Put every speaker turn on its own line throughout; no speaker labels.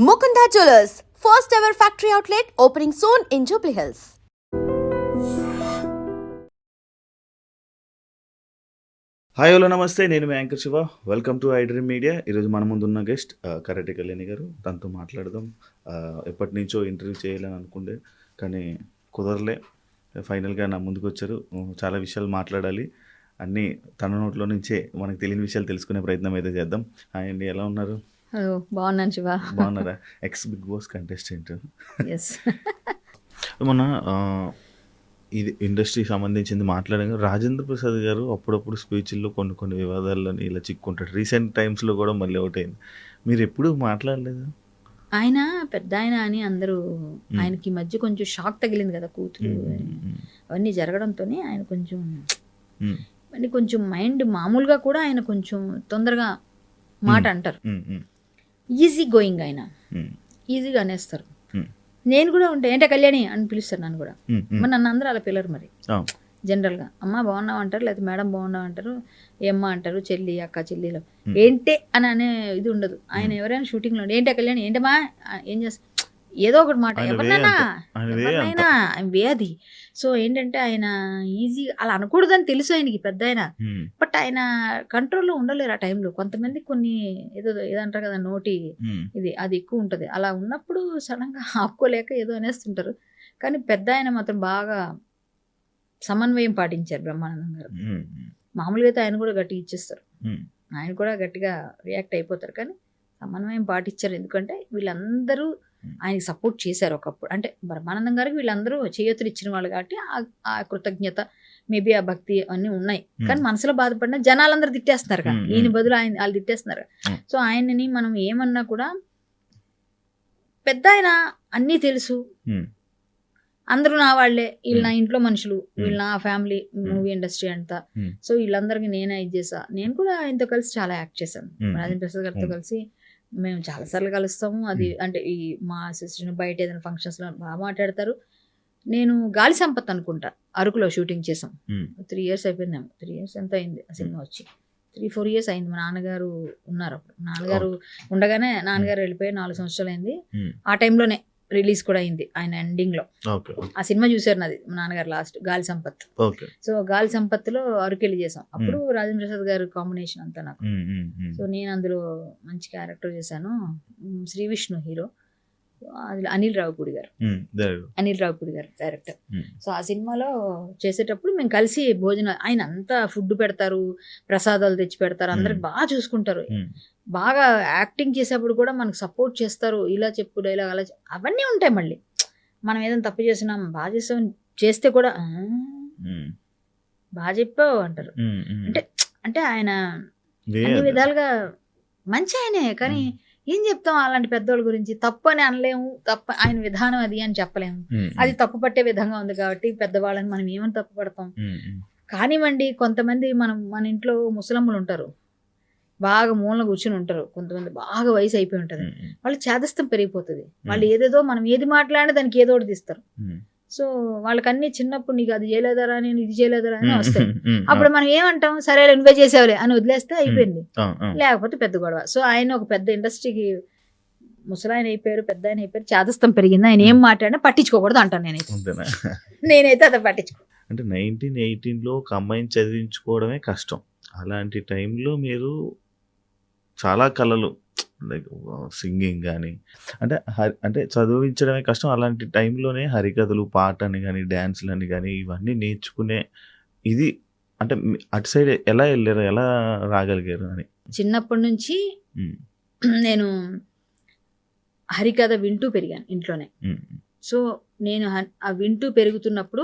Mukunda Jewelers, first ever factory outlet opening soon in Jubilee Hills.
Hi hello నమస్తే, నేను మీ anchor Shiva. Welcome to I dream media. ఈరోజు మన ముందు ఉన్న గెస్ట్ కరాటే కళ్యాణి గారు. తనతో మాట్లాడదాం. ఎప్పటి నుంచో ఇంటర్వ్యూ చేయాలని అనుకుండే కానీ కుదరలే. ఫైనల్గా నా ముందుకు వచ్చారు. చాలా విషయాలు మాట్లాడాలి, అన్నీ తన నోట్లో నుంచే మనకు తెలియని విషయాలు తెలుసుకునే ప్రయత్నం అయితే చేద్దాం. హాయ్ అండి, ఎలా ఉన్నారు?
హలో, బాగున్నాను శివ.
బాగున్నారా? Ex Bigg Boss contestant.
Yes.
మొన్న ఇది ఇండస్ట్రీకి సంబంధించింది మాట్లాడాను. రాజేంద్ర ప్రసాద్ గారు అప్పుడప్పుడు స్పీచ్ల్లో కొన్ని వివాదాల్లో ఇలా చిక్కుంటాడు. రీసెంట్ టైమ్స్లో కూడా మళ్ళీ ఒకటి అయింది. మీరు ఎప్పుడు మాట్లాడలేదు?
ఆయన పెద్ద ఆయన అని అందరూ, ఆయనకి ఈ మధ్య కొంచెం షాక్ తగిలింది కదా, కూతురు అవన్నీ జరగడంతోనే ఆయన కొంచెం అన్ని కొంచెం మైండ్, మామూలుగా కూడా ఆయన కొంచెం తొందరగా మాట అంటారు. ఈజీ గోయింగ్, ఆయన ఈజీగా అనేస్తారు. నేను కూడా ఉంటే ఏంటే కళ్యాణి అని పిలుస్తారు నన్ను కూడా. మరి నన్ను అందరూ అలా పిల్లరు. మరి జనరల్గా అమ్మ బాగున్నావు అంటారు, లేకపోతే మేడం బాగున్నావు అంటారు, ఏమ్మ అంటారు, చెల్లి అక్క చెల్లిలో ఏంటే అని అనే ఇది ఉండదు. ఆయన ఎవరైనా షూటింగ్లో ఏంటే కళ్యాణి, ఏంటమ్మా ఏం చేస్తా, ఏదో ఒకటి మాట ఎవరినైనా వే అది. సో ఏంటంటే ఆయన ఈజీ అలా అనకూడదని తెలుసు ఆయనకి, పెద్ద ఆయన. బట్ ఆయన కంట్రోల్లో ఉండలేరు ఆ టైంలో. కొంతమంది కొన్ని ఏదంటారు కదా, నోటి ఇది అది ఎక్కువ ఉంటుంది. అలా ఉన్నప్పుడు సడన్గా ఆపుకోలేక ఏదో అనేస్తుంటారు. కానీ పెద్ద ఆయన మాత్రం బాగా సమన్వయం పాటించారు బ్రహ్మానందం గారు. మామూలుగా అయితే ఆయన కూడా గట్టిగా ఇచ్చేస్తారు, ఆయన కూడా గట్టిగా రియాక్ట్ అయిపోతారు. కానీ సమన్వయం పాటించారు. ఎందుకంటే వీళ్ళందరూ ఆయనకి సపోర్ట్ చేశారు ఒకప్పుడు. అంటే బ్రహ్మానందం గారికి వీళ్ళందరూ చేయూతలు ఇచ్చిన వాళ్ళు కాబట్టి ఆ కృతజ్ఞత, మేబీ ఆ భక్తి అన్నీ ఉన్నాయి. కానీ మనసులో బాధపడిన జనాలందరూ తిట్టేస్తున్నారు కదా, ఈయన బదులు ఆయన వాళ్ళు తిట్టేస్తున్నారు. సో ఆయనని మనం ఏమన్నా కూడా పెద్ద ఆయన అన్నీ తెలుసు, అందరూ నా వాళ్ళే, వీళ్ళు నా ఇంట్లో మనుషులు, వీళ్ళు నా ఫ్యామిలీ, మూవీ ఇండస్ట్రీ అంతా. సో వీళ్ళందరికీ నేనే ఇది చేసా. నేను కూడా ఆయనతో కలిసి చాలా యాక్ట్ చేశాను. రాజేంద్ర ప్రసాద్ గారితో కలిసి మేము చాలాసార్లు కలుస్తాము. అది అంటే ఈ మా అసోసియేషన్ బయట ఏదైనా ఫంక్షన్స్లో బాగా మాట్లాడతారు. నేను గాలి సంపత్ అనుకుంటా అరకులో షూటింగ్ చేసాం. 3 years అయిపోయిందేమో, 3 years ఎంత అయింది ఆ సినిమా వచ్చి, 3-4 years అయింది. మా నాన్నగారు ఉన్నారు అప్పుడు. నాన్నగారు ఉండగానే నాన్నగారు వెళ్ళిపోయి 4 సంవత్సరాలు అయింది. ఆ టైంలోనే రిలీజ్ కూడా అయింది ఆయన ఎండింగ్లో. ఆ సినిమా చూసారు నాది మా నాన్నగారు లాస్ట్, గాలి సంపత్. సో గాలి సంపత్లో అరకెళ్ళి చేసాం. అప్పుడు రాజేంద్ర ప్రసాద్ గారు కాంబినేషన్ అంతా నాకు. సో నేను అందులో మంచి క్యారెక్టర్ చేశాను. శ్రీ విష్ణు హీరో, అది అనిల్ రావుపూడి గారు డైరెక్టర్. సో ఆ సినిమాలో చేసేటప్పుడు మేము కలిసి భోజనం, ఆయన అంతా ఫుడ్ పెడతారు, ప్రసాదాలు తెచ్చి పెడతారు, అందరికి బాగా చూసుకుంటారు. బాగా యాక్టింగ్ చేసేప్పుడు కూడా మనకు సపోర్ట్ చేస్తారు. ఇలా చెప్పు డైలాగ్, అలా అవన్నీ ఉంటాయి. మళ్ళీ మనం ఏదైనా తప్పు చేసినాం, బాగా చేసాం చేస్తే కూడా బాగా చెప్పావు అంటారు. అంటే ఆయన అన్ని విధాలుగా మంచి ఆయనే. కానీ ఏం చెప్తాం అలాంటి పెద్దోళ్ళ గురించి? తప్పు అని అనలేము, తప్పు ఆయన విధానం అది అని చెప్పలేము. అది తప్పు పట్టే విధంగా ఉంది కాబట్టి పెద్దవాళ్ళని మనం ఏమని తప్పు పడతాం. కానివ్వండి, కొంతమంది మన ఇంట్లో ముసలమ్మలు ఉంటారు, బాగా మూలన కూర్చుని ఉంటారు. కొంతమంది బాగా వయసు అయిపోయి ఉంటుంది, వాళ్ళు చేదస్తం పెరిగిపోతుంది. వాళ్ళు ఏదేదో మనం ఏది మాట్లాడినా దానికి ఏదో ఒకటి తీస్తారు. సో వాళ్ళకన్నీ చిన్నప్పుడు నీకు అది చేయలేదరా, నేను ఇది చేయలేదరా అని వస్తాయి. అప్పుడు మనం ఏమంటాం, సరే నువ్వే చేసేవాలే అని వదిలేస్తే అయిపోయింది, లేకపోతే పెద్ద గొడవ. సో ఆయన ఒక పెద్ద ఇండస్ట్రీకి ముసలాయన అయిపోయారు, పెద్ద ఆయన అయిపోయారు, చేదస్తం పెరిగింది. ఆయన ఏం మాట్లాడినా పట్టించుకోకూడదు అంటాను నేనైతే అది పట్టించుకో.
అంటే 1918లో ఒక అమ్మాయిని చదివించుకోవడమే కష్టం. అలాంటి టైంలో మీరు చాలా కళలు, లైక్ సింగింగ్ కానీ, అంటే చదివించడమే కష్టం. అలాంటి టైంలోనే హరికథలు, పాటని కానీ, డ్యాన్స్లని కానీ ఇవన్నీ నేర్చుకునే ఇది, అంటే అటు సైడ్ ఎలా వెళ్ళారు, ఎలా రాగలిగారు అని?
చిన్నప్పటి నుంచి నేను హరికథ వింటూ పెరిగాను ఇంట్లోనే. సో నేను ఆ వింటూ పెరుగుతున్నప్పుడు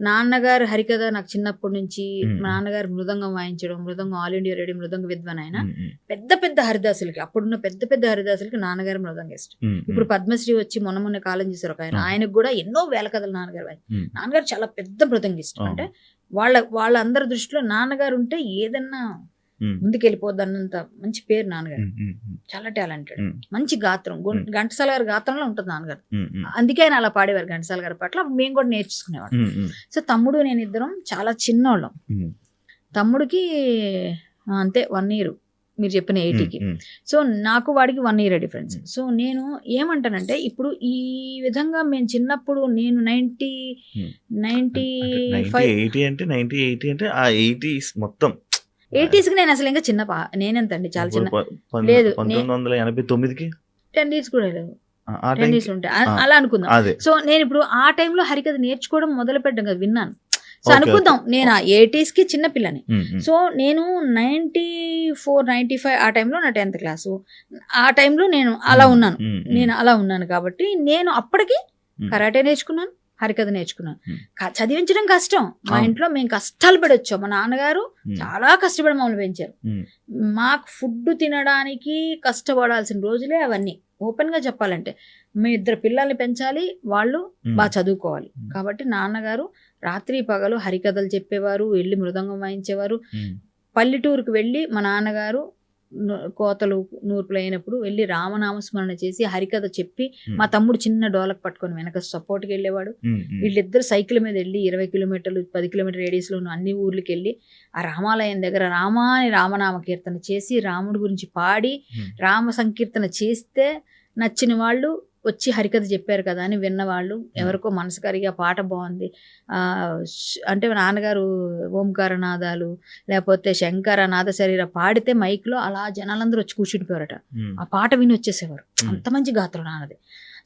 నాన్నగారు హరికథ నాకు చిన్నప్పటి నుంచి, మా నాన్నగారు మృదంగం వాయించడం, మృదంగం ఆల్ ఇండియా రేడియో మృదంగ విద్వాన్. ఆయన పెద్ద పెద్ద హరిదాసులకి, అప్పుడున్న పెద్ద పెద్ద హరిదాసులకి నాన్నగారు మృదంగిస్ట్. ఇప్పుడు పద్మశ్రీ వచ్చి మొన్న కాలం చేశారు ఒక ఆయన, ఆయనకు కూడా ఎన్నో వేల కథలు నాన్నగారు చాలా పెద్ద మృదంగిస్ట్. అంటే వాళ్ళందరి దృష్టిలో నాన్నగారు ఉంటే ఏదన్నా ముందుకెళ్ళిపోద్ది అన్నంత మంచి పేరు నాన్నగారు. చాలా టాలెంటెడ్, మంచి గాత్రం, ఘంటసాల గారి గాత్రంలో ఉంటుంది నాన్నగారు. అందుకే ఆయన అలా పాడేవారు ఘంటసాల గారి పాటలు. మేము కూడా నేర్చుకునేవాళ్ళం. సో తమ్ముడు నేను ఇద్దరం చాలా చిన్నోళ్ళం. తమ్ముడికి అంతే 1 year, మీరు చెప్పిన 80కి. సో నాకు వాడికి 1 year డిఫరెన్స్. సో నేను ఏమంటానంటే ఇప్పుడు ఈ విధంగా మేము చిన్నప్పుడు నేను
80 అంటే ఆ 80s మొత్తం
80s నేను అసలు ఇంకా చిన్న నేనెంతండి చాలా చిన్న లేదు
1989కి
10 years కూడా లేవు,
ఆ
10 years ఉంటాయి అలా అనుకుందాం.
అదే
సో నేను ఇప్పుడు ఆ టైంలో హరికథ నేర్చుకోవడం మొదలు పెట్టాను కదా, విన్నాను. సో అనుకుందాం నేను ఆ 80sకి చిన్న పిల్లని. సో నేను 94, 95 ఆ టైంలో నా 10th క్లాసు, ఆ టైంలో నేను అలా ఉన్నాను కాబట్టి నేను అప్పటికి కరాటే నేర్చుకున్నాను, హరికథ నేర్చుకున్నాను. చదివించడం కష్టం, మా ఇంట్లో మేము కష్టాలు పడి వచ్చాం. మా నాన్నగారు చాలా కష్టపడి మమ్మల్ని పెంచారు. మాకు ఫుడ్ తినడానికి కష్టపడాల్సిన రోజులే అవన్నీ. ఓపెన్ గా చెప్పాలంటే మీ 2 పిల్లల్ని పెంచాలి, వాళ్ళు బాగా చదువుకోవాలి. కాబట్టి నాన్నగారు రాత్రి పగలు హరికథలు చెప్పేవారు, వెళ్ళి మృదంగం వాయించేవారు. పల్లెటూరుకు వెళ్ళి మా నాన్నగారు కోతలు నూర్పులు అయినప్పుడు వెళ్ళి రామనామస్మరణ చేసి హరికథ చెప్పి మా తమ్ముడు చిన్న డోలక్ పట్టుకొని వెనక సపోర్ట్కి వెళ్ళేవాడు. వీళ్ళిద్దరు సైకిల్ మీద వెళ్ళి 20 కిలోమీటర్లు 10 కిలోమీటర్ రేడియస్ లో ఉన్న అన్ని ఊర్లకి వెళ్ళి ఆ రామాలయం దగ్గర రామాని రామనామ కీర్తన చేసి రాముడి గురించి పాడి రామ సంకీర్తన చేస్తే నచ్చిన వాళ్ళు వచ్చి హరికథ చెప్పారు కదా అని విన్నవాళ్ళు, ఎవరికో మనసు కరిగి ఆ పాట బాగుంది అంటే నాన్నగారు ఓంకారనాదాలు లేకపోతే శంకర నాద శరీర పాడితే మైక్లో అలా జనాలందరూ వచ్చి కూర్చుండిపోయారట. ఆ పాట విని వచ్చేసేవారు, అంత మంచి గాత్రం నాన్నది.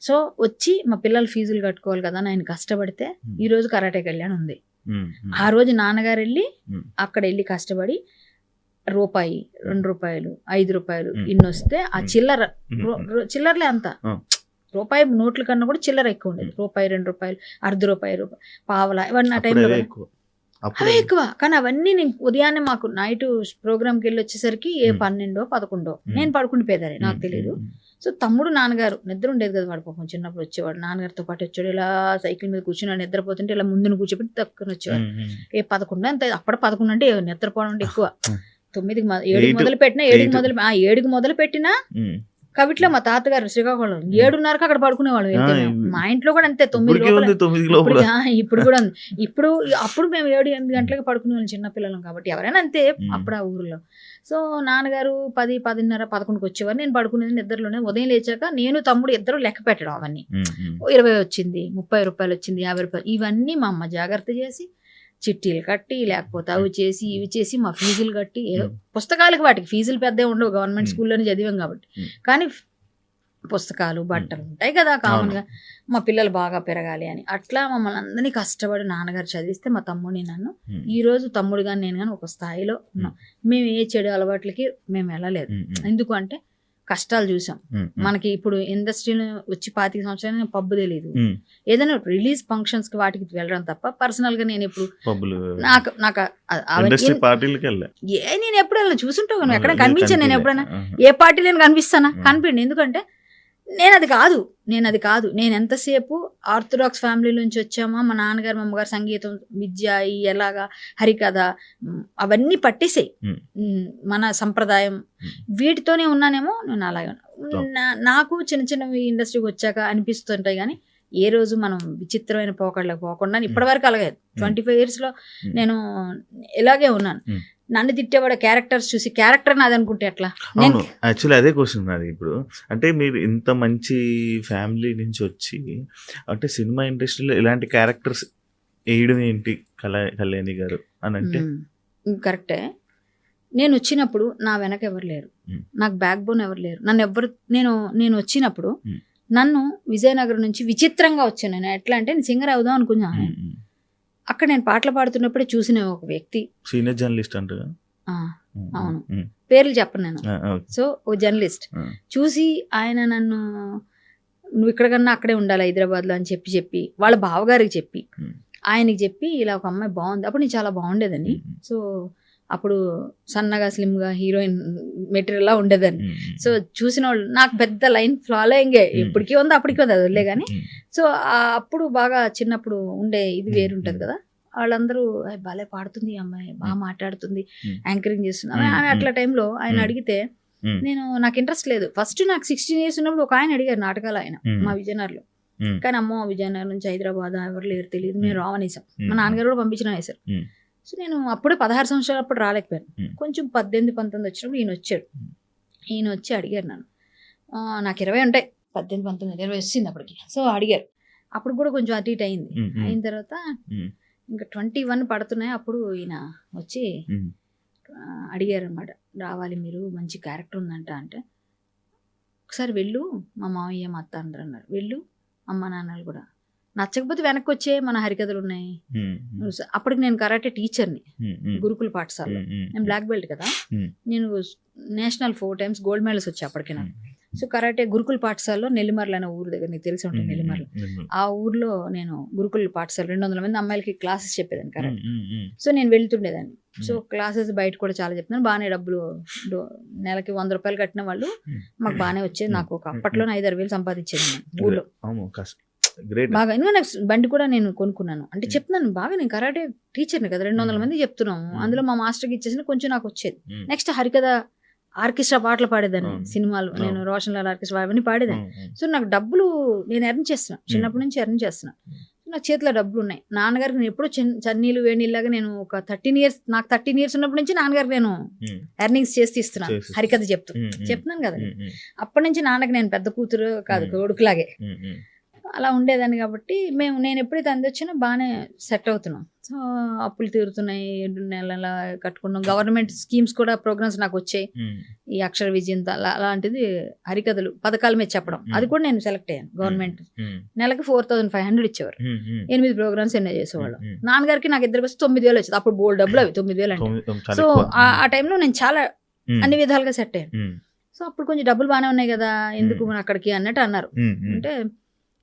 సో వచ్చి మా పిల్లలు ఫీజులు కట్టుకోవాలి కదా అని ఆయన కష్టపడితే ఈ రోజు కరాటే కళ్యాణ్ ఉంది. ఆ రోజు నాన్నగారు వెళ్ళి అక్కడ వెళ్ళి కష్టపడి రూపాయి, 2 రూపాయలు, 5 రూపాయలు ఇన్ని వస్తే ఆ చిల్లరలే అంత రూపాయి నోట్ల కన్నా కూడా చిల్లర ఎక్కువ ఉండేది. రూపాయి, 2 రూపాయలు, ₹1 పావలా ఇవన్నీ ఆ టైంలో అవే ఎక్కువ. కానీ అవన్నీ నేను ఉదయాన్నే మాకు నైట్ ప్రోగ్రామ్కి వెళ్ళి వచ్చేసరికి 12, 11 నేను పడుకుండిపోయేదాన్ని, నాకు తెలియదు. సో తమ్ముడు నాన్నగారు నిద్ర ఉండేది కదా, వాడు పాపం చిన్నప్పుడు వచ్చేవాడు, నాన్నగారితో పాటు వచ్చాడు. ఇలా సైకిల్ మీద కూర్చుని నిద్రపోతుంటే ఇలా ముందును కూర్చోబెట్టి తక్కువ వచ్చేవాడు. 11 అంతే, అప్పుడు 11 అంటే నిద్రపోవడం అంటే ఎక్కువ. 9కి 7కి మొదలు పెట్టినా 7కి మొదలు పెట్టినా కవిట్లో మా తాతగారు శ్రీకాకుళం 7:30కి అక్కడ పడుకునేవాళ్ళు. మా ఇంట్లో కూడా అంతే 9 లోపల. ఇప్పుడు కూడా అప్పుడు మేము 7-8 గంటలకు పడుకునేవాళ్ళం చిన్నపిల్లలం కాబట్టి, ఎవరైనా అంతే అప్పుడు ఆ ఊరిలో. సో నాన్నగారు 10, 10:30, 11కి వచ్చేవారు. నేను పడుకునేది నిద్రలోనే. ఉదయం లేచాక నేను తమ్ముడు ఇద్దరు లెక్క పెట్టడం అవన్నీ. 20 వచ్చింది, 30 రూపాయలు వచ్చింది, 50 రూపాయలు, ఇవన్నీ మా అమ్మ జాగ్రత్త చేసి చిట్టీలు కట్టి లేకపోతే అవి చేసి ఇవి చేసి మా ఫీజులు కట్టి, ఏదో పుస్తకాలకి వాటికి ఫీజులు పెద్ద ఉండవు, గవర్నమెంట్ స్కూల్లోనే చదివాం కాబట్టి. కానీ పుస్తకాలు బట్టలు ఉంటాయి కదా కామన్గా, మా పిల్లలు బాగా పెరగాలి అని అట్లా మమ్మల్ని అందరినీ కష్టపడి నాన్నగారు చదివిస్తే మా తమ్ముడిని నన్ను ఈ రోజు తమ్ముడు కానీ నేను కానీ ఒక స్థాయిలో ఉన్నాం. మేము ఏ చెడు అలవాట్లకి మేము వెళ్ళలేదు. ఎందుకు అంటే కష్టాలు చూసాం. మనకి ఇప్పుడు ఇండస్ట్రీలో వచ్చి 25 సంవత్సరాలు పబ్బు తెలియదు, ఏదైనా రిలీజ్ ఫంక్షన్స్ కి వాటికి వెళ్ళడం తప్ప పర్సనల్ గా నేను ఎప్పుడు నేను ఎప్పుడు వెళ్ళి చూసుంటాను, ఎక్కడ కనిపించాను నేను ఎప్పుడైనా, ఏ పార్టీలో కనిపిస్తానా? కనిపించండి. ఎందుకంటే నేను అది కాదు. నేను ఎంతసేపు ఆర్థడాక్స్ ఫ్యామిలీ నుంచి వచ్చామా, మా నాన్నగారు మా అమ్మగారు సంగీతం విద్య ఎలాగా హరికథ అవన్నీ పట్టేసాయి, మన సంప్రదాయం వీటితోనే ఉన్నానేమో. నేను అలాగే నాకు చిన్న చిన్న ఇండస్ట్రీకి వచ్చాక అనిపిస్తుంటాయి. కానీ ఏ రోజు మనం విచిత్రమైన పోకళ్ళకి పోకుండా ఇప్పటి వరకు అలాగే 25 years లో నేను ఇలాగే ఉన్నాను. నన్ను తిట్టేవాడు క్యారెక్టర్స్ చూసి క్యారెక్టర్ నాది అనుకుంటే ఎట్లా?
యాక్చువల్లీ అదే క్వశ్చన్ నాది ఇప్పుడు. అంటే మీరు ఇంత మంచి ఫ్యామిలీ నుంచి వచ్చి అంటే సినిమా ఇండస్ట్రీలో ఇలాంటి క్యారెక్టర్స్ వేయడం ఏంటి కళ్యాణి గారు అని అంటే?
కరెక్టే. నేను వచ్చినప్పుడు నా వెనక ఎవరు లేరు, నాకు బ్యాక్ బోన్ ఎవరు లేరు. నేను వచ్చినప్పుడు నన్ను విజయనగరం నుంచి విచిత్రంగా వచ్చాను. నేను ఎట్లా అంటే నేను సింగర్ అవుదాం అనుకున్నాను. అక్కడ నేను పాటలు పాడుతున్నప్పుడే చూసిన ఒక వ్యక్తి,
సీనియర్ జర్నలిస్ట్ అంటారు.
అవును, పేర్లు చెప్పను నేను. సో ఓ జర్నలిస్ట్ చూసి ఆయన నన్ను నువ్వు ఇక్కడ కన్నా అక్కడే ఉండాలి హైదరాబాద్లో అని చెప్పి వాళ్ళ బావగారికి చెప్పి ఆయనకి చెప్పి ఇలా ఒక అమ్మాయి బాగుంది. అప్పుడు నేను చాలా బాగుండేదని. సో అప్పుడు సన్నగా స్లిమ్గా హీరోయిన్ మెటీరియల్లా ఉండేదని. సో చూసిన వాళ్ళు నాకు పెద్ద లైన్ ఫాలోయింగే, ఇప్పటికీ ఉంది అప్పటికీ ఉంది, అది వదిలే. కానీ సో అప్పుడు బాగా చిన్నప్పుడు ఉండే ఇది వేరుంటుంది కదా, వాళ్ళందరూ బాగా పాడుతుంది ఈ అమ్మాయి, బాగా మాట్లాడుతుంది, యాంకరింగ్ చేస్తుంది అని అట్లా టైంలో ఆయన అడిగితే నాకు ఇంట్రెస్ట్ లేదు. ఫస్ట్ నాకు 16 years ఉన్నప్పుడు ఒక ఆయన అడిగారు నాటకాలు, ఆయన మా విజయనగరంలో. కానీ అమ్మో విజయనగరం నుంచి హైదరాబాద్ ఎవరు లేరు తెలియదు, మేము రావనేసాం. మా నాన్నగారు కూడా పంపించిన వేశారు. సో నేను అప్పుడే 16 సంవత్సరాలు అప్పుడు రాలేకపోయాను.
Hmm.
కొంచెం 18, 19 వచ్చినప్పుడు ఈయన వచ్చాడు. ఈయన వచ్చి అడిగారు నన్ను, నాకు 20 ఉంటాయి, 18, 19, 20 వచ్చింది అప్పటికి. సో అడిగారు, అప్పుడు కూడా కొంచెం అటు ఇటు అయింది. అయిన తర్వాత ఇంకా 21 పడుతున్నాయి, అప్పుడు ఈయన వచ్చి అడిగారు అనమాట, రావాలి మీరు, మంచి క్యారెక్టర్ ఉందంట. అంటే ఒకసారి వెళ్ళు, మా మామయ్య మా అత్త అందరూ అన్నారు, వెళ్ళు, అమ్మ నాన్నలు కూడా, నచ్చకపోతే వెనక్కి వచ్చే, మన హరికథలు ఉన్నాయి. అప్పటికి నేను కరాటే టీచర్ని గురుకుల పాఠశాలలో, నేను బ్లాక్ బెల్ట్ కదా, నేను నేషనల్ 4 times గోల్డ్ మెడల్స్ వచ్చాయి అప్పటికి నాకు. సో కరాటే గురుకుల పాఠశాలలో నెల్లిమర్ల అనే ఊరు దగ్గర, నీకు తెలిసి ఉంటుంది నెల్లిమర్ల, ఆ ఊర్లో నేను గురుకుల పాఠశాల 200 మంది అమ్మాయిలకి క్లాసెస్ చెప్పేదాన్ని కరాటే. సో నేను వెళ్తుండేదాన్ని. సో క్లాసెస్ బయట కూడా చాలా చెప్తున్నాను, బాగానే డబ్బులు, నెలకి 100 రూపాయలు కట్టిన వాళ్ళు మాకు బాగానే వచ్చేది. నాకు ఒక అప్పట్లోనే 5-6 వేలు సంపాదించేది నేను ఊళ్ళో బాగా. ఎందుకంటే నాకు బండి కూడా నేను కొనుక్కున్నాను. అంటే చెప్తున్నాను బాగా, నేను కరాటే టీచర్ని కదా, 200 మంది చెప్తున్నాము, అందులో మా మాస్టర్కి ఇచ్చేసిన కొంచెం నాకు వచ్చేది. నెక్స్ట్ హరికథ ఆర్కెస్ట్రా పాటలు పాడేదాన్ని, సినిమాలు, నేను రోషన్ లాల్ ఆర్కెస్ట్రా అవన్నీ పాడేదాన్ని. సో నాకు డబ్బులు నేను ఎర్న్ చేస్తున్నాను, చిన్నప్పటి నుంచి ఎర్న్ చేస్తున్నాను. నా చేతిలో డబ్బులు ఉన్నాయి. నాన్నగారికి నేను ఎప్పుడూ చన్నీళ్ళు వేణీళ్ళగా నేను ఒక 13 years, నాకు 13 years ఉన్నప్పటి నుంచి నాన్నగారికి నేను ఎర్నింగ్స్ చేసి ఇస్తున్నాను, హరికథ చెప్తున్నాను కదా. అప్పటి నుంచి నాన్నకి నేను పెద్ద కూతురు కాదు, కొడుకులాగే అలా ఉండేదాన్ని. కాబట్టి నేను ఎప్పుడైతే అందొచ్చినా బాగానే సెట్ అవుతున్నాం. సో అప్పులు తీరుతున్నాయి, నెల కట్టుకున్నాం. గవర్నమెంట్ స్కీమ్స్ కూడా, ప్రోగ్రామ్స్ నాకు వచ్చాయి. ఈ అక్షర విజయం అలాంటిది హరికథలు పథకాల మీద చెప్పడం, అది కూడా నేను సెలెక్ట్ అయ్యాను. గవర్నమెంట్ నెలకి 4500 ఇచ్చేవారు, 8 ప్రోగ్రామ్స్ ఎన్నో చేసేవాళ్ళు. నాన్నగారికి నాకు ఇద్దరికి వచ్చి 9000 వచ్చేది. అప్పుడు బోల్డ్ డబ్బులు అవి 9000 అంటే. సో ఆ టైంలో నేను చాలా అన్ని విధాలుగా సెట్ అయ్యాను. సో అప్పుడు కొంచెం డబ్బులు బాగానే ఉన్నాయి కదా, ఎందుకు అక్కడికి అన్నట్టు అన్నారు. అంటే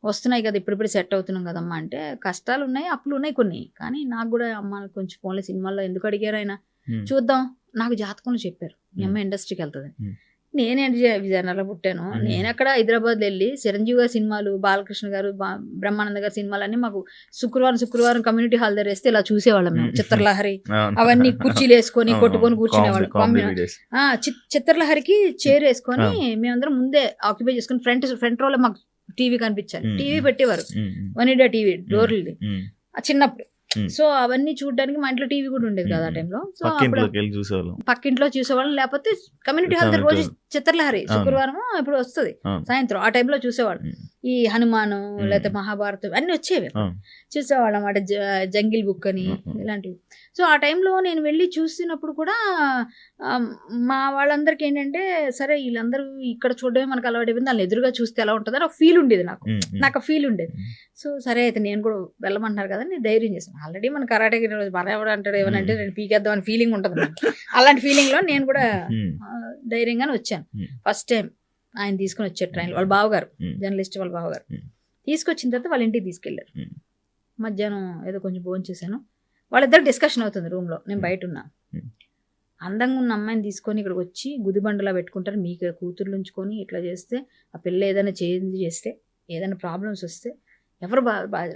వస్తున్నాయి కదా, ఇప్పుడిప్పుడు సెట్ అవుతున్నాం కదమ్మా అంటే, కష్టాలు ఉన్నాయి, అప్పులు ఉన్నాయి కొన్ని, కానీ నాకు కూడా అమ్మ కొంచెం ఫోన్లో సినిమాల్లో ఎందుకు అడిగారు ఆయన, చూద్దాం. నాకు జాతకంలో చెప్పారు మీ అమ్మ ఇండస్ట్రీకి వెళ్తుంది. నేనేంటి విజయనగరంలో పుట్టాను, నేను అక్కడ హైదరాబాద్ వెళ్ళి చిరంజీవి గారి సినిమాలు, బాలకృష్ణ గారు, బ్రహ్మానంద గారి సినిమాలు అన్ని మాకు శుక్రవారం కమ్యూనిటీ హాల్ దగ్గర వేస్తే ఇలా చూసేవాళ్ళం మేము. చిత్రలహరి అవన్నీ కుర్చీలు వేసుకొని కొట్టుకొని కూర్చునేవాళ్ళం. చిత్రలహరికి చైర్ వేసుకొని మేమందరం ముందే ఆక్యుపై చేసుకుని ఫ్రంట్ రోలో మాకు టీవీ కనిపించాలి, టీవీ పెట్టేవారు, 1 India టీవీ డోర్లు చిన్నప్పుడు. సో అవన్నీ చూడడానికి మా ఇంట్లో టీవీ కూడా ఉండేది కదా ఆ టైంలో. సో పక్కింట్లో చూసేవాళ్ళం, లేకపోతే కమ్యూనిటీ హాల్ దగ్గర రోజు చిత్రలహరి శుక్రవారం ఇప్పుడు వస్తుంది సాయంత్రం, ఆ టైంలో చూసేవాళ్ళం. ఈ హనుమాను లేకపోతే మహాభారతం అన్ని వచ్చేవి, చూసేవాళ్ళం అన్నమాట. జంగిల్ బుక్ అని ఇలాంటివి. సో ఆ టైంలో నేను వెళ్ళి చూస్తున్నప్పుడు కూడా మా వాళ్ళందరికీ ఏంటంటే, సరే వీళ్ళందరూ ఇక్కడ చూడడమే మనకు అలవాటు అయిపోయింది, వాళ్ళని ఎదురుగా చూస్తే ఎలా ఉంటుంది అని ఒక ఫీల్ ఉండేది నాకు ఆ ఫీల్ ఉండేది. సో సరే అయితే నేను కూడా వెళ్ళమంటున్నారు కదా, నేను ధైర్యం చేశాను. ఆల్రెడీ మన కరాటేకి ఎవరు అంటాడు, ఏమనంటే నేను పీకేద్దాం అని ఫీలింగ్ ఉంటుంది. అలాంటి ఫీలింగ్లో నేను కూడా ధైర్యంగానే వచ్చాను. ఫస్ట్ టైం ఆయన తీసుకుని వచ్చారు ట్రైన్లో, వాళ్ళ బావగారు, జర్నలిస్ట్ వాళ్ళ బావగారు తీసుకొచ్చిన తర్వాత వాళ్ళ ఇంటికి తీసుకెళ్లారు. మధ్యాహ్నం ఏదో కొంచెం భోజనం చేశాను, వాళ్ళిద్దరు డిస్కషన్ అవుతుంది రూమ్లో, నేను బయట ఉన్నా. అందంగా ఉన్న అమ్మాయిని తీసుకొని ఇక్కడికి వచ్చి గుదిబండలా పెట్టుకుంటారు, మీకు కూతుర్లు ఉంచుకొని ఇట్లా చేస్తే, ఆ పిల్ల ఏదైనా చేంజ్ చేస్తే, ఏదైనా ప్రాబ్లమ్స్ వస్తే ఎవరు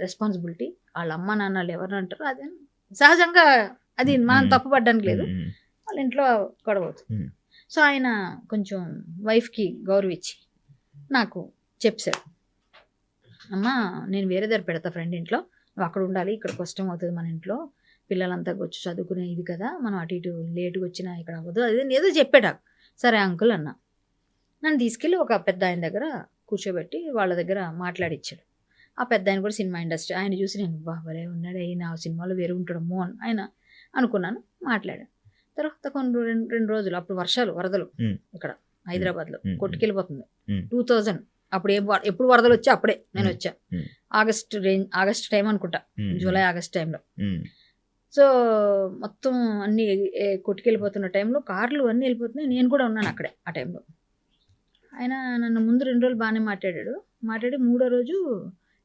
రెస్పాన్సిబిలిటీ, వాళ్ళ అమ్మ నాన్నలు ఎవరు అంటారు, అదే సహజంగా, అది మనం తప్పు పడ్డానికి లేదు, వాళ్ళ ఇంట్లో గొడవవుతుంది. సో ఆయన కొంచెం వైఫ్కి గౌరవించి నాకు చెప్పారు, అమ్మ నేను వేరే దగ్గర పెడతా ఫ్రెండ్ ఇంట్లో, నువ్వు అక్కడ ఉండాలి, ఇక్కడ కష్టం అవుతుంది, మన ఇంట్లో పిల్లలంతా వచ్చి చదువుకునే ఇది కదా, మనం అటు ఇటు లేటుగా వచ్చినా ఇక్కడ అవ్వదు, అదే ఏదో చెప్పాడు. సరే అంకుల్ అన్న. నన్ను తీసుకెళ్ళి ఒక పెద్ద ఆయన దగ్గర కూర్చోబెట్టి వాళ్ళ దగ్గర మాట్లాడిచ్చాడు. ఆ పెద్ద ఆయన కూడా సినిమా ఇండస్ట్రీ, ఆయన చూసి నేను బాబరే ఉన్నాడు, అయినా ఆ సినిమాలో వేరే ఉంటాడమ్మో అని ఆయన అనుకున్నాను. మాట్లాడాను. తర్వాత రెండు రోజులు, అప్పుడు వరదలు ఇక్కడ హైదరాబాద్లో కొట్టుకెళ్ళిపోతుంది. 2000 అప్పుడు ఎప్పుడు వరదలు వచ్చా అప్పుడే నేను వచ్చా, ఆగస్ట్ టైం అనుకుంటా, జూలై ఆగస్ట్ టైంలో. సో మొత్తం అన్నీ కొట్టుకెళ్ళిపోతున్న టైంలో కార్లు అన్నీ వెళ్ళిపోతున్నాయి, నేను కూడా ఉన్నాను అక్కడే ఆ టైంలో. ఆయన నన్ను ముందు 2 రోజులు బాగానే మాట్లాడి 3వ రోజు,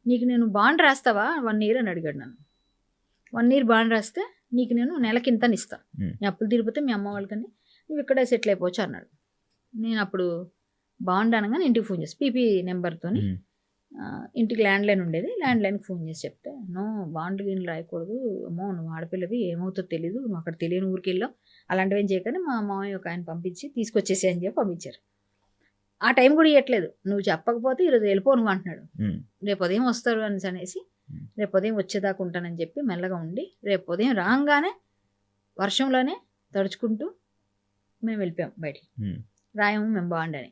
నీకు నేను బాండ్ రాస్తావా 1 year అని అడిగాడు నన్ను. 1 year బాండ్ రాస్తే నీకు నేను నెలకి ఇంతని ఇస్తాను, నీ అప్పులు తీరిపోతే మీ అమ్మ వాళ్ళకని నువ్వు ఇక్కడే సెటిల్ అయిపోవచ్చు అన్నాడు. నేను అప్పుడు బాండ్ అనగానే ఇంటికి ఫోన్ చేసి, పీపీ నెంబర్తో ఇంటికి ల్యాండ్లైన్ ఉండేది, ల్యాండ్లైన్కి ఫోన్ చేసి చెప్తే, నో బాండ్ గిన్నె రాయకూడదు, అమ్మో నువ్వు ఆడపిల్లవి ఏమవుతుందో తెలీదు, నువ్వు అక్కడ తెలియని ఊరికి వెళ్ళావు, అలాంటివి ఏం చేయకని మా మామయ్య ఒక ఆయన పంపించి తీసుకొచ్చేసి అని చెప్పి పంపించారు. ఆ టైం కూడా ఇవ్వట్లేదు, నువ్వు చెప్పకపోతే ఈరోజు వెళ్ళిపో నువ్వు అంటున్నాడు. రేపు ఉదయం వస్తారు అనేసి రేపు ఉదయం వచ్చేదాకా ఉంటానని చెప్పి మెల్లగా ఉండి, రేపు ఉదయం రాగానే వర్షంలోనే తడుచుకుంటూ మేము వెళ్ళిపోయాం బయటికి.
ఉమ్,
రాయము మేము బాగుండని.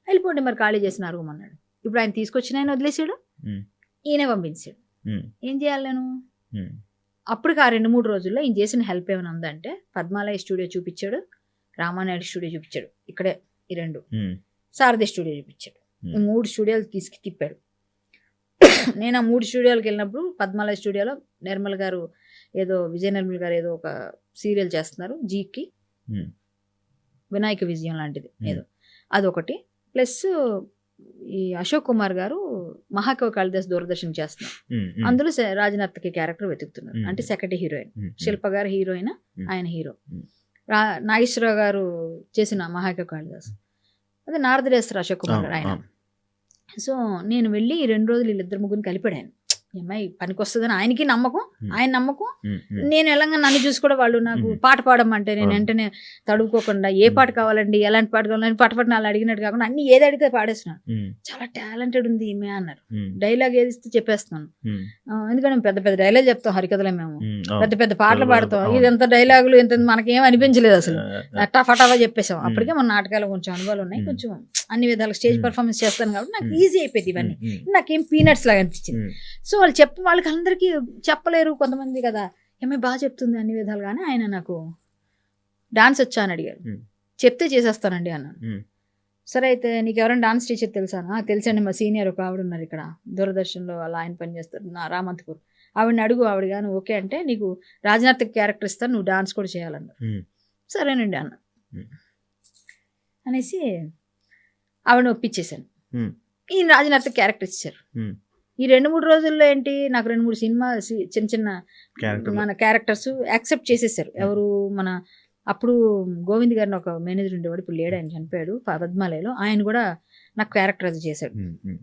వెళ్ళిపోండి మరి ఖాళీ చేసిన రూమ్ అన్నాడు. ఇప్పుడు ఆయన తీసుకొచ్చిన ఆయన వదిలేసాడు,
ఉమ్,
ఈయనే పంపించాడు.
ఉమ్,
ఏం చేయాలి నేను?
ఉమ్,
అప్పటికి ఆ 2-3 రోజుల్లో ఈయన చేసిన హెల్ప్ ఏమైనా ఉందంటే పద్మాలయ స్టూడియో చూపించాడు, రామానాయుడు స్టూడియో చూపించాడు, ఇక్కడే ఈ 2,
ఉమ్,
శారద స్టూడియో చూపించాడు. ఈ 3 స్టూడియోలు తీసుకు తిప్పాడు. నేను ఆ 3 స్టూడియోలకు వెళ్ళినప్పుడు పద్మాలయ స్టూడియోలో నిర్మల్ గారు విజయ నిర్మల్ గారు ఏదో ఒక సీరియల్ చేస్తున్నారు జీకి,
ఉమ్,
వినాయక విజయం లాంటిది ఏదో, అదొకటి. ప్లస్ ఈ అశోక్ కుమార్ గారు మహాకవి కాళిదాస్ దూరదర్శన్ చేస్తున్నారు.
ఉమ్, ఉమ్,
అందులో రాజనర్తకి క్యారెక్టర్ వెతుకుతున్నారు. అంటే సెకండ్ హీరోయిన్,
ఉమ్,
శిల్ప గారు హీరోయిన్, ఆయన హీరో.
ఉమ్.
నాగేశ్వరరావు గారు చేసిన మహాకవి కాళిదాస్, అదే నారదరేశ్వర అశోక్ కుమార్ గారు ఆయన. సో నేను వెళ్ళి 2 రోజులు వీళ్ళిద్దరు ముగ్గురిని కలిపాడాను. అమ్మాయి పనికి వస్తుందని ఆయనకి నమ్మకం, ఆయన నమ్మకం.
ఉమ్, ఉమ్,
నేను ఎలాగ నన్ను చూసి కూడా వాళ్ళు నాకు పాట పాడమంటే నేను వెంటనే తడుకోకుండా ఏ పాట కావాలండి, ఎలాంటి పాట కావాలని పాట పాడిన వాళ్ళు అడిగినట్టు కాకుండా అన్ని ఏది అడిగితే పాడేస్తున్నాను.
ఉమ్,
చాలా టాలెంటెడ్ ఉంది ఈమె అన్నారు.
ఉమ్,
డైలాగ్ ఏది ఇస్తే చెప్పేస్తున్నాను.
ఉమ్,
ఎందుకంటే మేము పెద్ద పెద్ద డైలాగ్ చెప్తాం హరికథలో, మేము
ఉమ్,
పెద్ద పెద్ద పాటలు
అవును,
పాడతాం.
అవును.
ఇదంతా డైలాగులు ఇంత మనకేం అనిపించలేదు అసలు.
ఆ,
టఫాటఫా చెప్పేసాం. అప్పటికే మన నాటకాలు కొంచెం అనుభవాలు ఉన్నాయి, కొంచెం అన్ని విధాలు స్టేజ్ పర్ఫార్మెన్స్ చేస్తాను కాబట్టి నాకు ఈజీ అయిపోయింది ఇవన్నీ.
ఉమ్,
నాకేం పీనట్స్ లాగా అనిపించింది.
ఉమ్,
సో వాళ్ళకి అందరికీ చెప్పలేరు కొంతమంది కదా, ఏమీ బాగా చెప్తుంది అన్ని విధాలుగానే. ఆయన నాకు డాన్స్ వచ్చా అని అడిగారు. చెప్తే చేసేస్తానండి అన్నాను.
ఉమ్,
సరే అయితే నీకు ఎవరైనా డాన్స్ టీచర్ తెలుసానా? తెలుసండి, మా సీనియర్ ఒక ఆవిడ ఉన్నారు ఇక్కడ దూరదర్శన్లో, అలా ఆయన పని చేస్తారు, నా రామంతపూర్. ఆవిడని అడుగు, ఆవిడ కానీ ఓకే అంటే నీకు రాజనర్తకి క్యారెక్టర్ ఇస్తాను, నువ్వు డాన్స్ కూడా చేయాలన్నారు.
ఉమ్,
సరేనండి అన్న
ఉమ్,
అనేసి ఆవిడని ఒప్పించేశాను.
ఉమ్,
ఈయన రాజనర్తకి క్యారెక్టర్ ఇచ్చారు.
ఉమ్,
ఈ 2-3 రోజుల్లో ఏంటి, నాకు 2-3 సినిమా చిన్న చిన్న
క్యారెక్టర్
మన క్యారెక్టర్స్ యాక్సెప్ట్ చేసేసారు. ఎవరు మన అప్పుడు గోవింద్ గారిని ఒక మేనేజర్ ఉండేవాడు, ఇప్పుడు లేడు, ఆయన చనిపోయాడు పద్మాలయలో. ఆయన కూడా నాకు క్యారెక్టర్ అది చేశాడు.
ఉమ్, ఉమ్,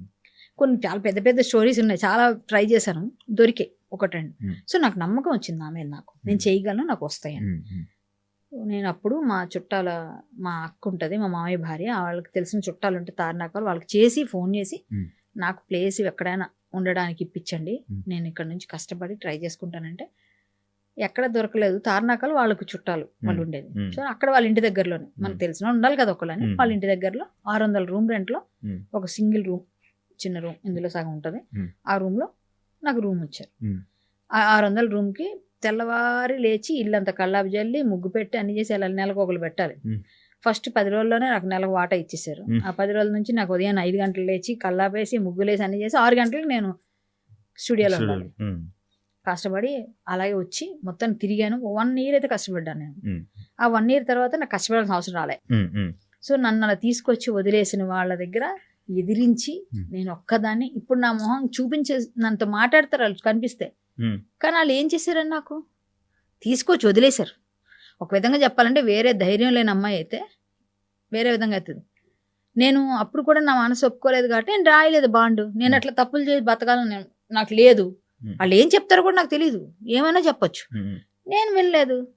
కొన్ని చాలా పెద్ద పెద్ద స్టోరీస్ ఉన్నాయి, చాలా ట్రై చేశాను, దొరికే ఒకటండి. సో నాకు నమ్మకం వచ్చింది నా మీద, నాకు నేను చేయగలను, నాకు వస్తాయని.
ఉమ్, ఉమ్,
నేను అప్పుడు మా చుట్టాల, మా అక్క ఉంటుంది, మా మామయ్య భార్య, వాళ్ళకి తెలిసిన చుట్టాలు ఉంటే తారనాకాలు, వాళ్ళకి చేసి ఫోన్ చేసి నాకు ప్లేస్ ఎక్కడైనా ఉండడానికి ఇప్పించండి, నేను ఇక్కడ నుంచి కష్టపడి ట్రై చేసుకుంటానంటే ఎక్కడ దొరకలేదు. తారనాకాలు వాళ్ళకు చుట్టాలు వాళ్ళు ఉండేది. సో అక్కడ వాళ్ళ ఇంటి దగ్గరలోనే, మనకు తెలిసిన ఉండాలి కదా ఒకళ్ళని, వాళ్ళ ఇంటి దగ్గరలో 600 రూమ్ రెంట్లో ఒక సింగిల్ రూమ్, చిన్న రూమ్, ఇందులో సగం ఉంటుంది. ఆ రూమ్లో నాకు రూమ్ ఇచ్చారు. ఆ 600 రూమ్కి తెల్లవారి లేచి ఇల్లంతా కల్లాపు జల్లి ముగ్గు పెట్టి అన్ని చేసి వెళ్ళాలి. నెలకు ఒకరు పెట్టాలి. ఫస్ట్ 10 రోజుల్లోనే నాకు నెలకు వాటా ఇచ్చేసారు. ఆ 10 రోజుల నుంచి నాకు ఉదయం 5 గంటలు లేచి కల్లాపేసి ముగ్గులేసి అన్ని చేసి 6 గంటలకు నేను స్టూడియోలో ఉండాలి. కష్టపడి అలాగే వచ్చి మొత్తం తిరిగాను. 1 year అయితే కష్టపడ్డాను నేను. ఆ 1 year తర్వాత నాకు కష్టపడాల్సిన అవసరం రాలే. సో నన్ను అలా తీసుకొచ్చి వదిలేసిన వాళ్ళ దగ్గర ఎదిరించి నేను ఒక్కదాన్ని, ఇప్పుడు నా మొహం చూపించేంత మాట్లాడతారు వాళ్ళు కనిపిస్తే, కానీ వాళ్ళు ఏం చేశారని నాకు తీసుకొచ్చి వదిలేశారు. ఒక విధంగా చెప్పాలంటే వేరే ధైర్యం లేని అమ్మాయి అయితే వేరే విధంగా అవుతుంది. నేను అప్పుడు కూడా నా మనసు ఒప్పుకోలేదు కాబట్టి నేను రాయలేదు బాండు. నేను అట్లా తప్పులు చేసి బతకాలని నాకు లేదు. వాళ్ళు ఏం చెప్తారో కూడా నాకు తెలియదు, ఏమైనా చెప్పొచ్చు. నేను వెళ్ళలేదు.